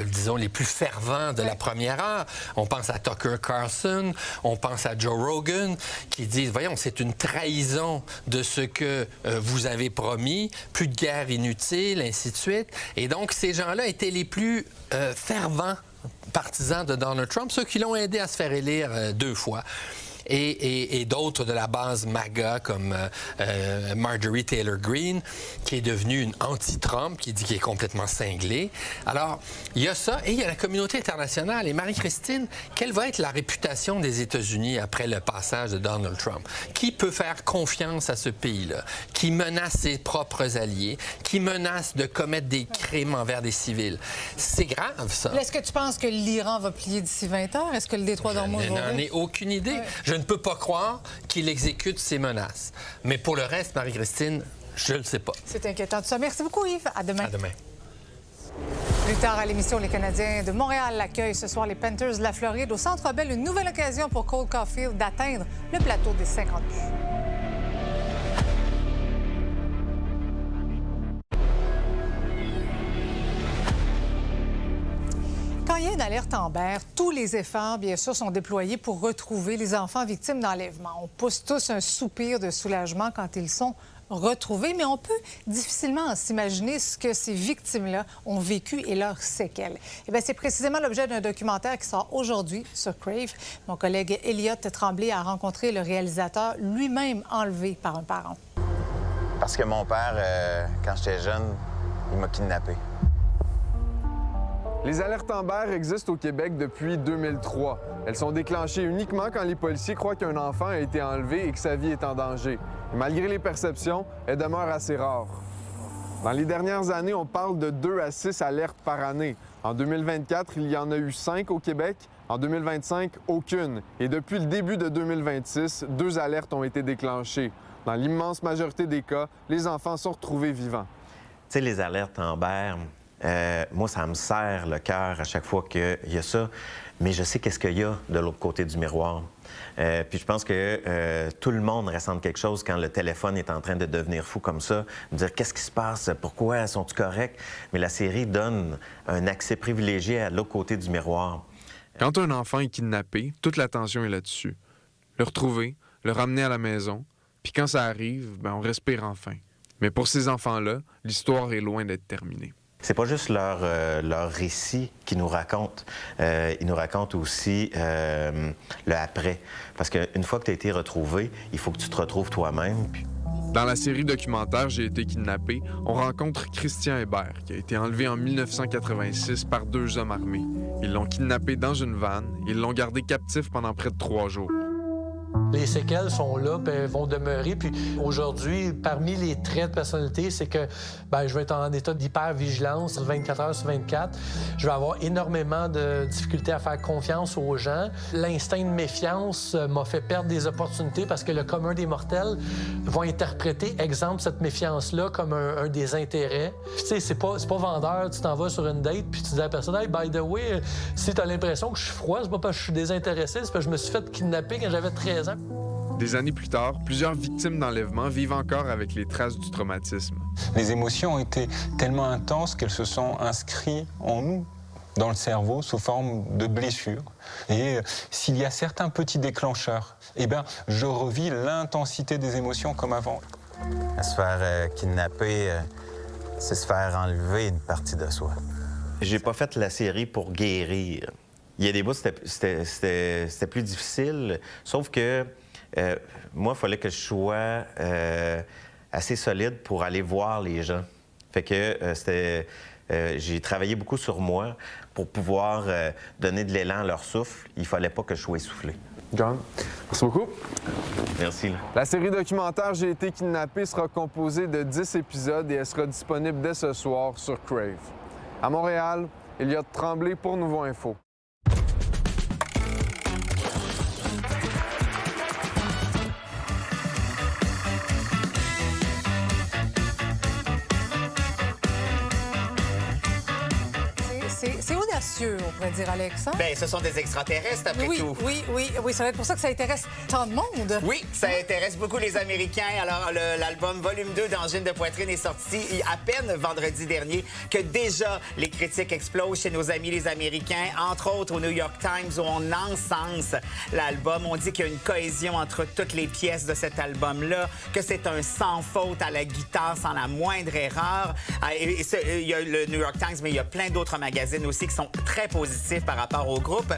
S6: disons, les plus fervents de la première heure. On pense à Tucker Carlson, on pense à Joe Rogan, qui disent, voyons, c'est une trahison de ce que vous avez promis, plus de guerre inutile, ainsi de suite. Et donc, ces gens-là étaient les plus fervents partisans de Donald Trump, ceux qui l'ont aidé à se faire élire 2 fois. Et d'autres de la base MAGA, comme Marjorie Taylor Greene, qui est devenue une anti-Trump, qui dit qu'il est complètement cinglé. Alors, il y a ça, et il y a la communauté internationale. Et Marie-Christine, quelle va être la réputation des États-Unis après le passage de Donald Trump? Qui peut faire confiance à ce pays-là, qui menace ses propres alliés, qui menace de commettre des crimes envers des civils? C'est grave, ça.
S1: Est-ce que tu penses que l'Iran va plier d'ici 20 heures? Est-ce que le détroit d'Ormuz va ouvrir?
S6: Je n'en ai aucune idée. Je ne peux pas croire qu'il exécute ces menaces. Mais pour le reste, Marie-Christine, je ne le sais pas.
S1: C'est inquiétant tout ça. Merci beaucoup, Yves. À demain.
S6: À demain.
S1: Plus tard à l'émission, les Canadiens de Montréal accueillent ce soir les Panthers de la Floride. Au Centre Bell, une nouvelle occasion pour Cole Caulfield d'atteindre le plateau des 50 buts. Quand il y a une alerte Amber, tous les efforts, bien sûr, sont déployés pour retrouver les enfants victimes d'enlèvement. On pousse tous un soupir de soulagement quand ils sont retrouvés, mais on peut difficilement s'imaginer ce que ces victimes-là ont vécu et leurs séquelles. Eh bien, c'est précisément l'objet d'un documentaire qui sort aujourd'hui sur Crave. Mon collègue Elliot Tremblay a rencontré le réalisateur, lui-même enlevé par un parent.
S7: Parce que mon père, quand j'étais jeune, il m'a kidnappé.
S8: Les alertes Amber existent au Québec depuis 2003. Elles sont déclenchées uniquement quand les policiers croient qu'un enfant a été enlevé et que sa vie est en danger. Et malgré les perceptions, elles demeurent assez rares. Dans les dernières années, on parle de 2 à 6 alertes par année. En 2024, il y en a eu 5 au Québec. En 2025, aucune. Et depuis le début de 2026, 2 alertes ont été déclenchées. Dans l'immense majorité des cas, les enfants sont retrouvés vivants.
S7: Tu sais, les alertes Amber, moi, ça me serre le cœur à chaque fois qu'il y a ça. Mais je sais qu'est-ce qu'il y a de l'autre côté du miroir. Puis je pense que tout le monde ressent quelque chose quand le téléphone est en train de devenir fou comme ça, de dire qu'est-ce qui se passe, pourquoi, sont-ils corrects? Mais la série donne un accès privilégié à l'autre côté du miroir.
S8: Quand un enfant est kidnappé, toute l'attention est là-dessus. Le retrouver, le ramener à la maison, puis quand ça arrive, on respire enfin. Mais pour ces enfants-là, l'histoire est loin d'être terminée.
S7: C'est pas juste leur récit qu'ils nous racontent. Ils nous racontent aussi le après. Parce qu'une fois que tu as été retrouvé, il faut que tu te retrouves toi-même.
S8: Dans la série documentaire « J'ai été kidnappé », on rencontre Christian Hébert, qui a été enlevé en 1986 par 2 hommes armés. Ils l'ont kidnappé dans une vanne et ils l'ont gardé captif pendant près de 3 jours.
S9: Les séquelles sont là, puis elles vont demeurer. Puis aujourd'hui, parmi les traits de personnalité, c'est que je vais être en état d'hypervigilance 24 heures sur 24. Je vais avoir énormément de difficultés à faire confiance aux gens. L'instinct de méfiance m'a fait perdre des opportunités parce que le commun des mortels va interpréter, exemple, cette méfiance-là comme un des intérêts. Puis tu sais, c'est pas vendeur. Tu t'en vas sur une date, puis tu dis à la personne « Hey, by the way, si tu as l'impression que je suis froid, c'est pas parce que je suis désintéressé, c'est parce que je me suis fait kidnapper quand j'avais 13 ans. »
S8: Des années plus tard, plusieurs victimes d'enlèvement vivent encore avec les traces du traumatisme.
S10: Les émotions ont été tellement intenses qu'elles se sont inscrites en nous, dans le cerveau, sous forme de blessures. Et s'il y a certains petits déclencheurs, je revis l'intensité des émotions comme avant.
S7: Se faire kidnapper, c'est se faire enlever une partie de soi. J'ai pas fait la série pour guérir. Il y a des bouts, c'était plus difficile, sauf que moi, il fallait que je sois assez solide pour aller voir les gens. Fait que j'ai travaillé beaucoup sur moi pour pouvoir donner de l'élan à leur souffle. Il fallait pas que je sois essoufflé.
S8: John, merci beaucoup.
S7: Merci.
S8: La série documentaire « J'ai été kidnappé » sera composée de 10 épisodes et elle sera disponible dès ce soir sur Crave. À Montréal, Elliot Tremblay pour Nouveau Info.
S1: C'est audacieux, on pourrait dire, Alex. Hein?
S11: Bien, ce sont des extraterrestres, après tout.
S1: Oui, ça va être pour ça que ça intéresse tant de monde.
S11: Oui, ça intéresse beaucoup les Américains. Alors, l'album Volume 2 d'Angine de poitrine est sorti à peine vendredi dernier, que déjà les critiques explosent chez nos amis les Américains, entre autres au New York Times, où on encense l'album. On dit qu'il y a une cohésion entre toutes les pièces de cet album-là, que c'est un sans faute à la guitare, sans la moindre erreur. Il y a le New York Times, mais il y a plein d'autres magazines aussi qui sont très positifs par rapport au groupe.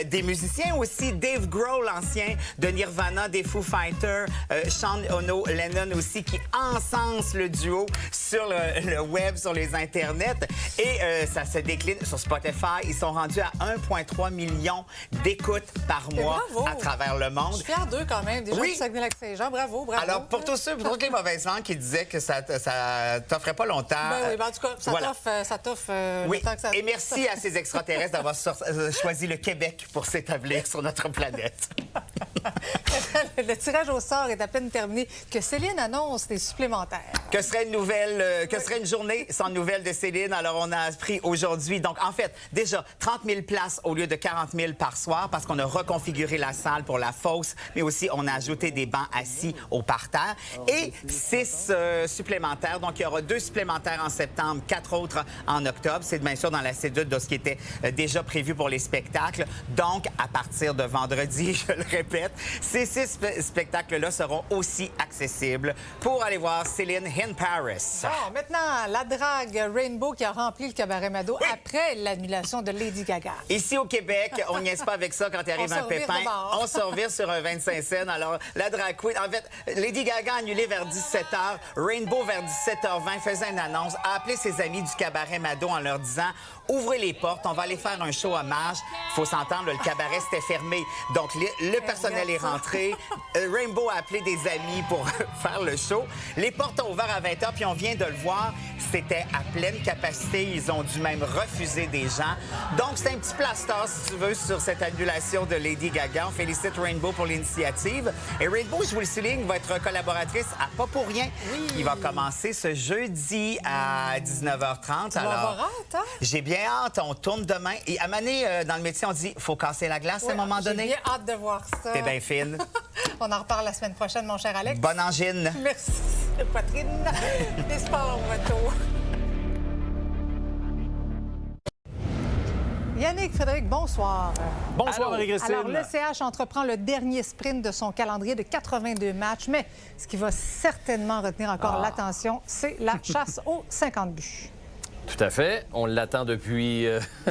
S11: Des musiciens aussi, Dave Grohl, l'ancien de Nirvana, des Foo Fighters, Sean Ono Lennon aussi, qui encense le duo sur le web, sur les internets. Et ça se décline sur Spotify. Ils sont rendus à 1,3 million d'écoutes par mois à travers le monde.
S1: Je suis fière d'eux quand même, déjà du Saguenay-Lac-Saint-Jean. Bravo.
S11: Alors, pour tous ceux, pour toutes les mauvaises langues qui disaient que ça t'offrait pas longtemps...
S1: en tout cas, ça t'offre le temps que ça...
S11: Et merci à ces extraterrestres d'avoir choisi le Québec pour s'établir sur notre planète.
S1: Le tirage au sort est à peine terminé que Céline annonce des supplémentaires.
S11: Que serait une journée sans nouvelles de Céline? Alors, on a appris aujourd'hui. Donc, en fait, déjà, 30 000 places au lieu de 40 000 par soir parce qu'on a reconfiguré la salle pour la fosse, mais aussi on a ajouté des bancs assis au parterre et 6 supplémentaires. Donc, il y aura 2 supplémentaires en septembre, 4 autres en octobre. C'est bien sûr dans la cédule de ce qui était déjà prévu pour les spectacles. Donc, à partir de vendredi, je le répète, ces 6 spectacles-là seront aussi accessibles pour aller voir Céline in Paris.
S1: Bon, maintenant, la drague Rainbow qui a rempli le Cabaret Mado après l'annulation de Lady Gaga.
S11: Ici au Québec, on niaise pas avec ça quand il arrive un pépin. On se revire sur un 25 cents. Alors, la drag queen, en fait, Lady Gaga annulée vers 17h, Rainbow vers 17h20 faisait une annonce, a appelé ses amis du Cabaret Mado en leur disant « Ouvrez les portes, on va aller faire un show hommage. » Il faut s'entendre, le cabaret s'était fermé. Donc, le personnel est rentré. Rainbow a appelé des amis pour faire le show. Les portes ont ouvert à 20h, puis on vient de le voir. C'était à pleine capacité. Ils ont dû même refuser des gens. Donc, c'est un petit plaster, si tu veux, sur cette annulation de Lady Gaga. On félicite Rainbow pour l'initiative. Et Rainbow, je vous le souligne, va être collaboratrice à Pas pour rien. Oui. Il va commencer ce jeudi à 19h30. Alors, j'ai bien hâte. On tourne demain. Et à Mané, dans le métier, on dit faut casser la glace à un moment donné.
S1: J'ai bien hâte de voir ça.
S11: T'es bien fine.
S1: On en reparle la semaine prochaine, mon cher Alex.
S11: Bonne angine.
S1: Merci, Poitrine. Les sports, retour. Yannick, Frédéric, bonsoir.
S12: Bonsoir, Marie-Christine.
S1: Alors, le CH entreprend le dernier sprint de son calendrier de 82 matchs, mais ce qui va certainement retenir encore l'attention, c'est la chasse aux 50 buts.
S14: Tout à fait. On l'attend depuis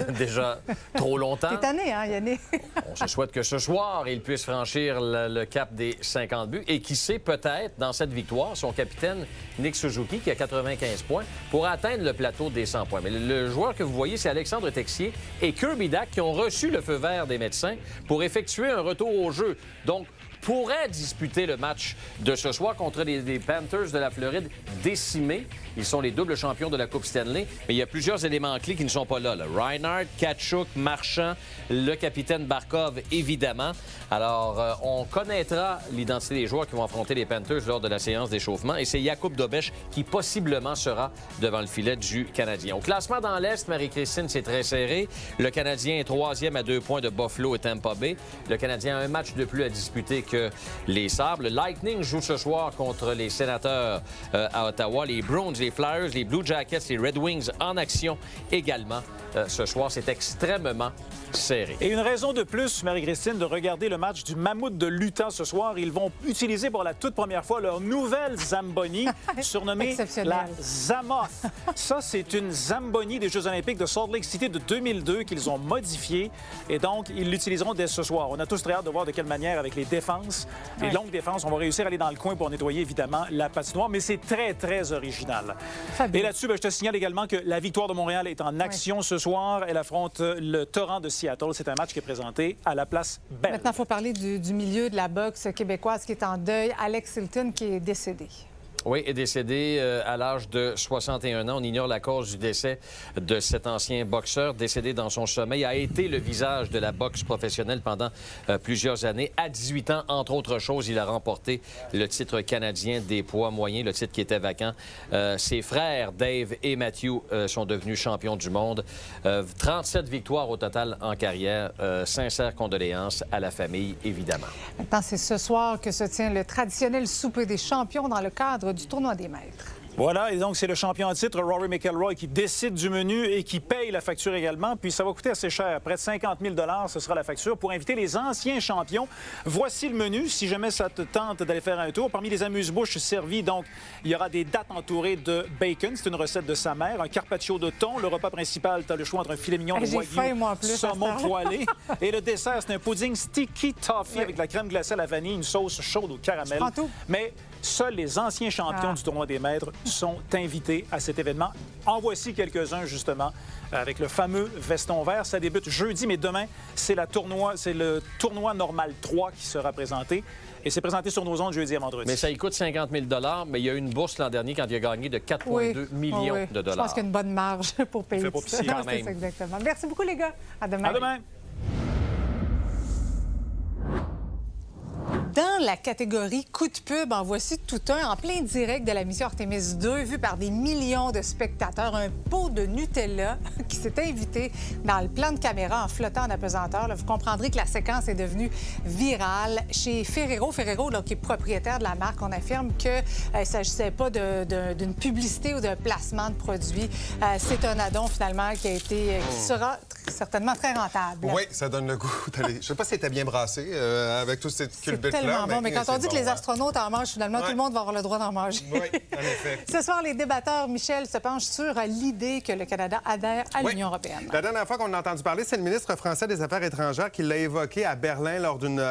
S14: déjà trop longtemps.
S1: T'es tanné, hein, Yannick?
S14: On se souhaite que ce soir, il puisse franchir le cap des 50 buts. Et qui sait, peut-être, dans cette victoire, son capitaine, Nick Suzuki, qui a 95 points, pourra atteindre le plateau des 100 points. Mais le joueur que vous voyez, c'est Alexandre Texier et Kirby Dack qui ont reçu le feu vert des médecins pour effectuer un retour au jeu. Donc, pourrait disputer le match de ce soir contre les Panthers de la Floride décimés. Ils sont les doubles champions de la Coupe Stanley, mais il y a plusieurs éléments clés qui ne sont pas là. Reinhardt, Tkachuk, Marchand, le capitaine Barkov, évidemment. Alors, on connaîtra l'identité des joueurs qui vont affronter les Panthers lors de la séance d'échauffement, et c'est Jakub Dobeš qui possiblement sera devant le filet du Canadien. Au classement dans l'Est, Marie-Christine, c'est très serré. Le Canadien est 3e à 2 points de Buffalo et Tampa Bay. Le Canadien a un match de plus à disputer que les Sabres. Le Lightning joue ce soir contre les Sénateurs à Ottawa. Les Bruins, les Flyers, les Blue Jackets, les Red Wings en action également. Ce soir, c'est extrêmement serré.
S12: Et une raison de plus, Marie-Christine, de regarder le match du Mammouth de l'Utah ce soir. Ils vont utiliser pour la toute première fois leur nouvelle Zamboni, surnommée la Zamoth. Ça, c'est une Zamboni des Jeux olympiques de Salt Lake City de 2002 qu'ils ont modifiée. Et donc, ils l'utiliseront dès ce soir. On a tous très hâte de voir de quelle manière, avec les défenses, les longues défenses, on va réussir à aller dans le coin pour nettoyer, évidemment, la patinoire. Mais c'est très, très original. Et là-dessus, je te signale également que la Victoire de Montréal est en action ce soir. Elle affronte le Torrent de Seattle. C'est un match qui est présenté à la Place Bell.
S1: Maintenant, il faut parler du milieu de la boxe québécoise qui est en deuil. Alex Hilton qui est décédé.
S14: Oui, est décédé à l'âge de 61 ans. On ignore la cause du décès de cet ancien boxeur décédé dans son sommeil. A été le visage de la boxe professionnelle pendant plusieurs années. À 18 ans, entre autres choses, il a remporté le titre canadien des poids moyens, le titre qui était vacant. Ses frères, Dave et Matthew, sont devenus champions du monde. 37 victoires au total en carrière. Sincères condoléances à la famille, évidemment.
S1: Maintenant, c'est ce soir que se tient le traditionnel souper des champions dans le cadre du tournoi des maîtres.
S12: Voilà, et donc c'est le champion en titre, Rory McIlroy, qui décide du menu et qui paye la facture également. Puis ça va coûter assez cher, près de 50 000 $, ce sera la facture, pour inviter les anciens champions. Voici le menu, si jamais ça te tente d'aller faire un tour. Parmi les amuse-bouches servis, donc, il y aura des dattes entourées de bacon, c'est une recette de sa mère, un carpaccio de thon. Le repas principal, tu as le choix entre un filet mignon de wagyu, saumon poêlé. Et le dessert, c'est un pudding sticky toffee avec de la crème glacée à la vanille, une sauce chaude au caramel. Mais seuls les anciens champions du tournoi des maîtres sont invités à cet événement. En voici quelques-uns, justement, avec le fameux veston vert. Ça débute jeudi, mais demain, c'est le tournoi normal 3 qui sera présenté. Et c'est présenté sur nos ondes jeudi à vendredi.
S14: Mais ça y coûte 50 000 $, mais il y a eu une bourse l'an dernier quand il a gagné de 4,2 millions de dollars.
S1: Je pense qu'il y a une bonne marge pour payer tout ça.
S14: Quand même.
S1: C'est ça, exactement. Merci beaucoup, les gars. À demain.
S12: À demain.
S1: Dans la catégorie coup de pub, en voici tout un en plein direct de la mission Artemis 2, vu par des millions de spectateurs. Un pot de Nutella qui s'est invité dans le plan de caméra en flottant en apesanteur. Là, vous comprendrez que la séquence est devenue virale. Chez Ferrero, là, qui est propriétaire de la marque, on affirme qu'il ne s'agissait pas d'une publicité ou d'un placement de produit. C'est un addon, finalement, qui sera certainement très rentable.
S15: Oui, ça donne le goût d'aller. Je ne sais pas si c'était bien brassé avec toute cette culbute-là.
S1: C'est tellement bon, mais quand on dit que les astronautes en mangent, finalement,
S15: Ouais.
S1: tout le monde va avoir le droit d'en manger.
S15: Oui, en effet.
S1: Ce soir, les débatteurs, Michel, se penchent sur l'idée que le Canada adhère à l'Union européenne.
S15: La dernière fois qu'on a entendu parler, c'est le ministre français des Affaires étrangères qui l'a évoqué à Berlin lors d'une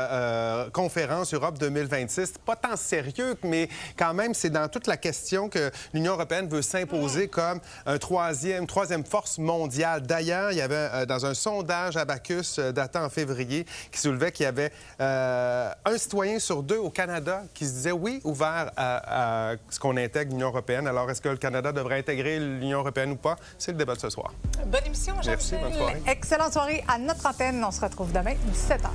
S15: conférence Europe 2026. Pas tant sérieux, mais quand même, c'est dans toute la question que l'Union européenne veut s'imposer comme une troisième force mondiale. D'ailleurs, il y avait dans un sondage Abacus datant en février qui soulevait qu'il y avait un citoyen sur deux au Canada qui se disait oui, ouvert à ce qu'on intègre l'Union européenne. Alors, est-ce que le Canada devrait intégrer l'Union européenne ou pas? C'est le débat de ce soir.
S1: Bonne émission, Jean-Michel.
S15: Merci, bonne soirée.
S1: Excellente soirée à notre antenne. On se retrouve demain, 17h.